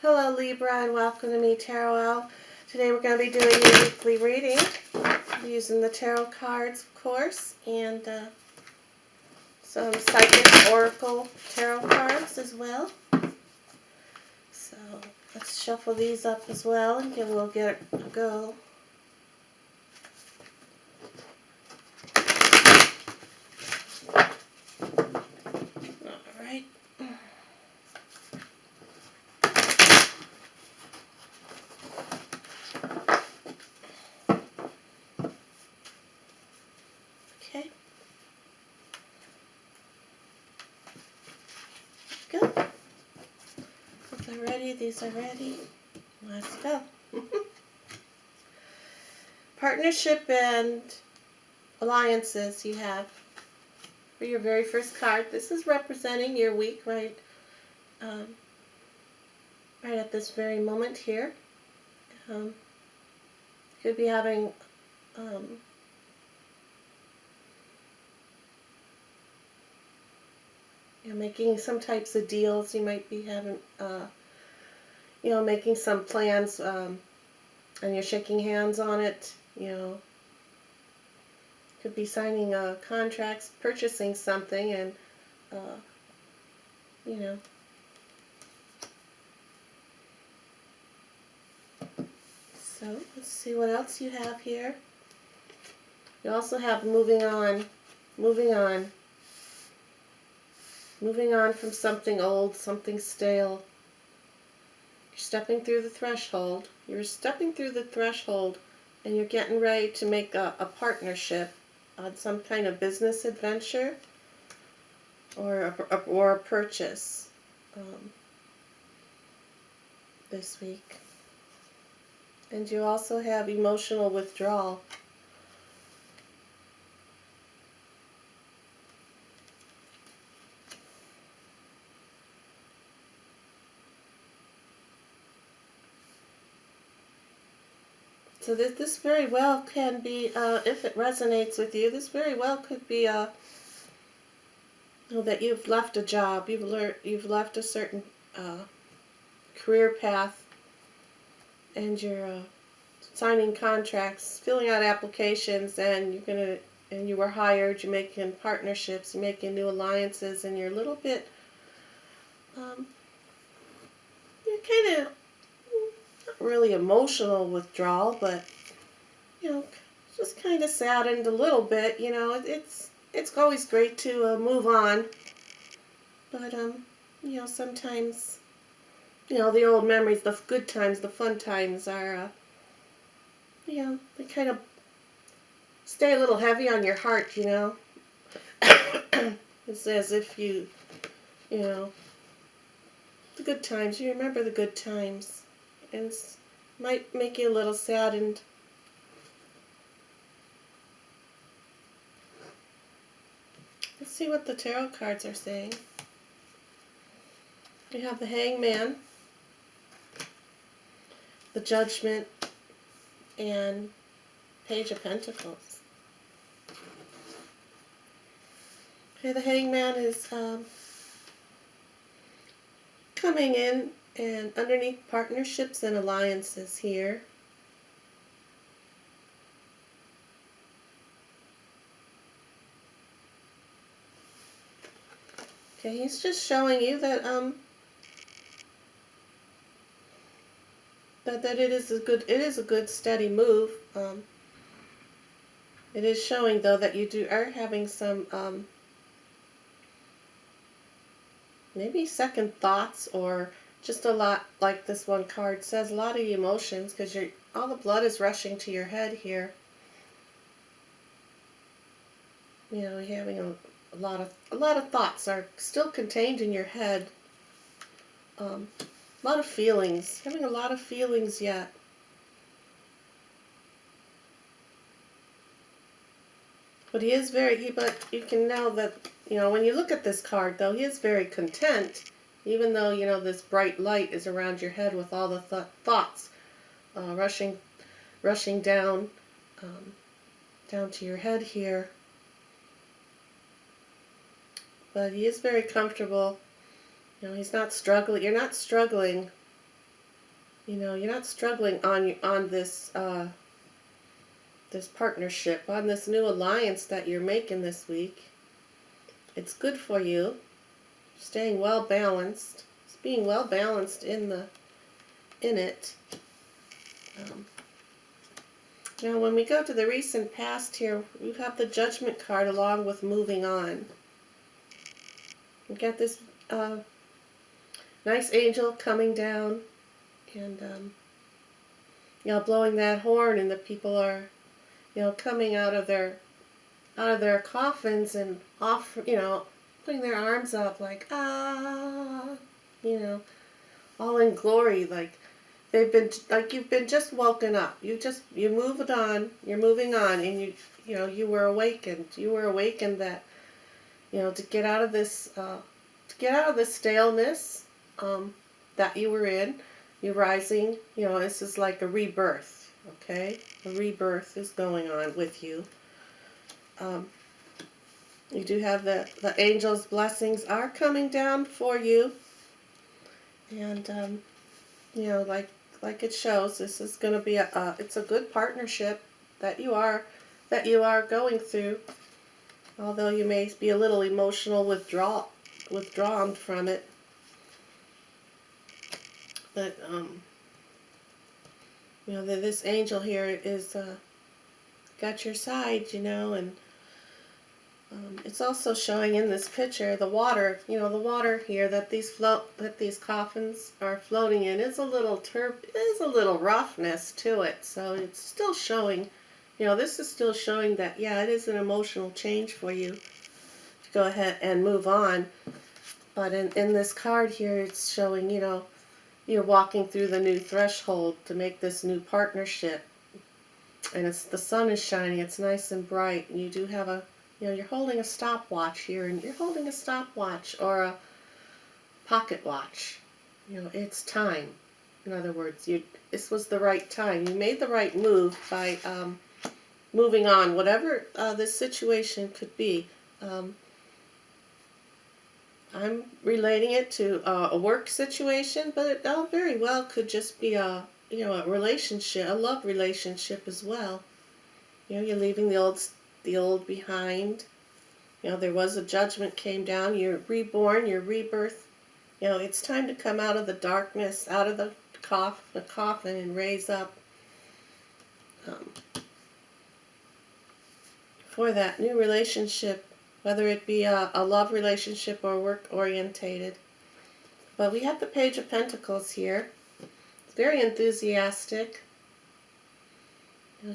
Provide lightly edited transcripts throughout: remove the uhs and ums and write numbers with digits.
Hello Libra and welcome to me Tarot. Today we're going to be doing a weekly reading using the tarot cards, of course, and some psychic oracle tarot cards as well. So let's shuffle these up as well and we'll get a go. Alright. Okay. Go. If they're ready, these are ready. Let's go. Partnership and alliances you have for your very first card. This is representing your week right at this very moment here. Could be having making some types of deals. You might be having making some plans and you're shaking hands on it. Could be signing contracts, purchasing something, and So let's see what else you have here. You also have moving on from something old, something stale. You're stepping through the threshold. And you're getting ready to make a partnership on some kind of business adventure or a purchase this week. And you also have emotional withdrawal. So this very well can be, if it resonates with you, this very well could be that you've left a job, you've left a certain career path, and you're signing contracts, filling out applications, and you were hired. You're making partnerships, you're making new alliances, and you're a little bit, you're kind of not really emotional withdrawal, but just kind of saddened a little bit. It's always great to move on, but sometimes the old memories, the good times, the fun times are they kind of stay a little heavy on your heart. It's as if the good times, you remember the good times, and it might make you a little saddened. Let's see what the tarot cards are saying. We have the Hangman, the Judgment, and Page of Pentacles. Okay, the Hangman is coming in and underneath partnerships and alliances here. Okay, he's just showing you that that it is a good steady move. It is showing though that you are having some maybe second thoughts, or just a lot, like this one card says, a lot of emotions, because all the blood is rushing to your head here. You're having a lot of thoughts are still contained in your head. A lot of feelings, having a lot of feelings yet. But but you can know that, when you look at this card though, he is very content, even though, this bright light is around your head with all the thoughts rushing down to your head here. But he is very comfortable. He's not struggling. You're not struggling You know, you're not struggling on this partnership, on this new alliance that you're making this week. It's good for you. Staying well balanced. It's being well balanced in it. Um, Now, when we go to the recent past here, we have the Judgment card along with moving on. We got this nice angel coming down and, blowing that horn, and the people are, coming out of their coffins and off, putting their arms up like, ah, you know, all in glory, like you've been just woken up. You moved on. You're moving on, and you were awakened. You were awakened that to get out of this staleness that you were in. You're rising. This is like a rebirth. Okay, a rebirth is going on with you. You do have the angels' blessings are coming down for you, and like it shows, this is going to be it's a good partnership that you are going through. Although you may be a little emotional withdrawn from it, but this angel here is got your side, and it's also showing in this picture the water. The water here that these coffins are floating in is a little roughness to it. So it's still showing, this is still showing that it is an emotional change for you to go ahead and move on. But in this card here, it's showing, you're walking through the new threshold to make this new partnership, and the sun is shining. It's nice and bright, and you do have you're holding a stopwatch here, and you're holding a stopwatch or a pocket watch. It's time. In other words, this was the right time. You made the right move by moving on, whatever this situation could be. I'm relating it to a work situation, but it very well could just be a relationship, a love relationship as well. You're leaving the old behind. There was a judgment came down. You're reborn, your rebirth. It's time to come out of the darkness, out of the coffin, and raise up for that new relationship, whether it be a love relationship or work orientated. But we have the Page of Pentacles here. It's very enthusiastic.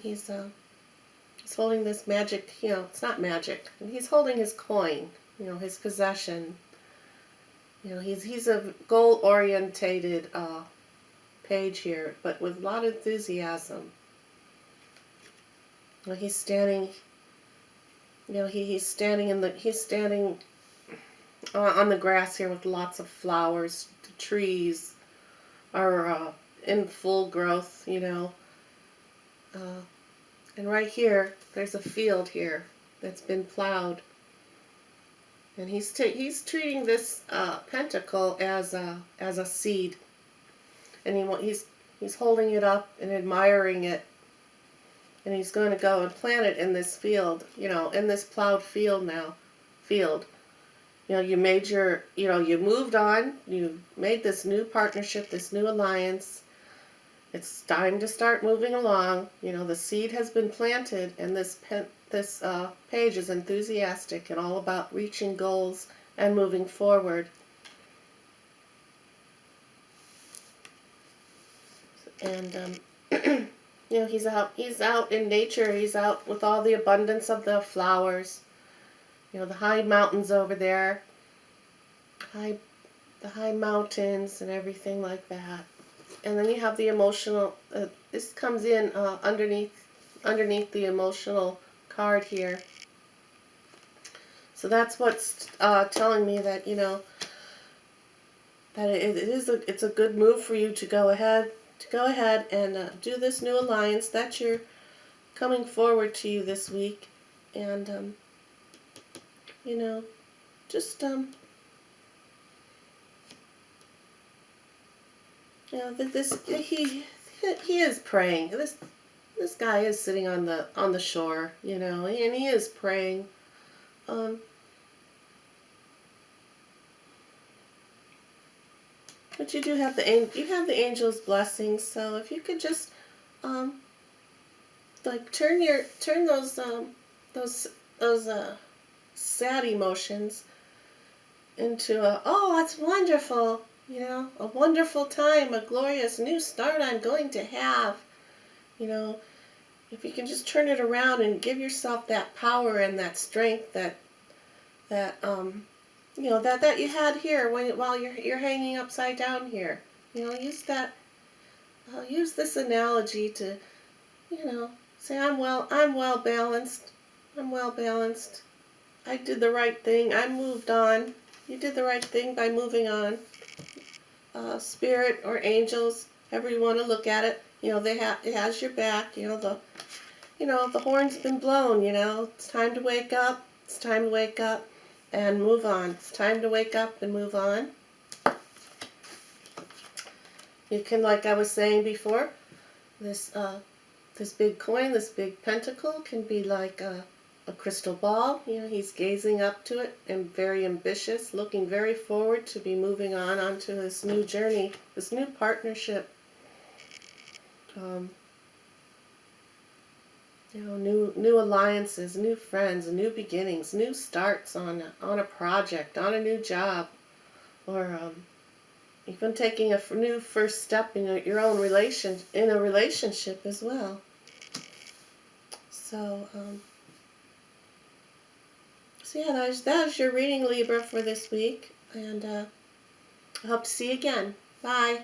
He's holding this magic, it's not magic. He's holding his coin, his possession. He's a goal-orientated page here, but with a lot of enthusiasm. He's standing, he's standing on the grass here with lots of flowers. The trees are in full growth, and right here, there's a field here that's been plowed. And he's treating this pentacle as a seed. And he's holding it up and admiring it. And he's going to go and plant it in this field, in this plowed field now. You made you moved on. You made this new partnership, this new alliance. It's time to start moving along. The seed has been planted, and this page is enthusiastic and all about reaching goals and moving forward. And he's out in nature. He's out with all the abundance of the flowers. The high mountains over there, the high mountains and everything like that. And then you have the emotional, this comes in underneath the emotional card here. So that's what's telling me that, that it's a good move for you to go ahead and do this new alliance that you're coming forward to you this week. And, just You know, this he is praying. This guy is sitting on the shore, you know, and he is praying. Um, but you do have the angel's blessings. So if you could just um, like turn those sad emotions into a, oh, that's wonderful, you know, a wonderful time, a glorious new start I'm going to have, you know. If you can just turn it around and give yourself that power and that strength that you know, that you had here while you're hanging upside down here. You know, use this analogy to, you know, say I'm well balanced. I'm well balanced. I did the right thing. I moved on. You did the right thing by moving on. Spirit or angels, however you want to look at it, you know, it has your back. You know, the horn's been blown. You know, it's time to wake up. It's time to wake up and move on. It's time to wake up and move on. You can, like I was saying before, this big coin, this big pentacle can be like a crystal ball. You know, he's gazing up to it and very ambitious, looking very forward to be moving on onto this new journey, this new partnership. You know, new alliances, new friends, new beginnings, new starts on a project, on a new job, or even taking a new first step in your own relationship as well. So, so yeah, that is your reading, Libra, for this week, and I hope to see you again. Bye.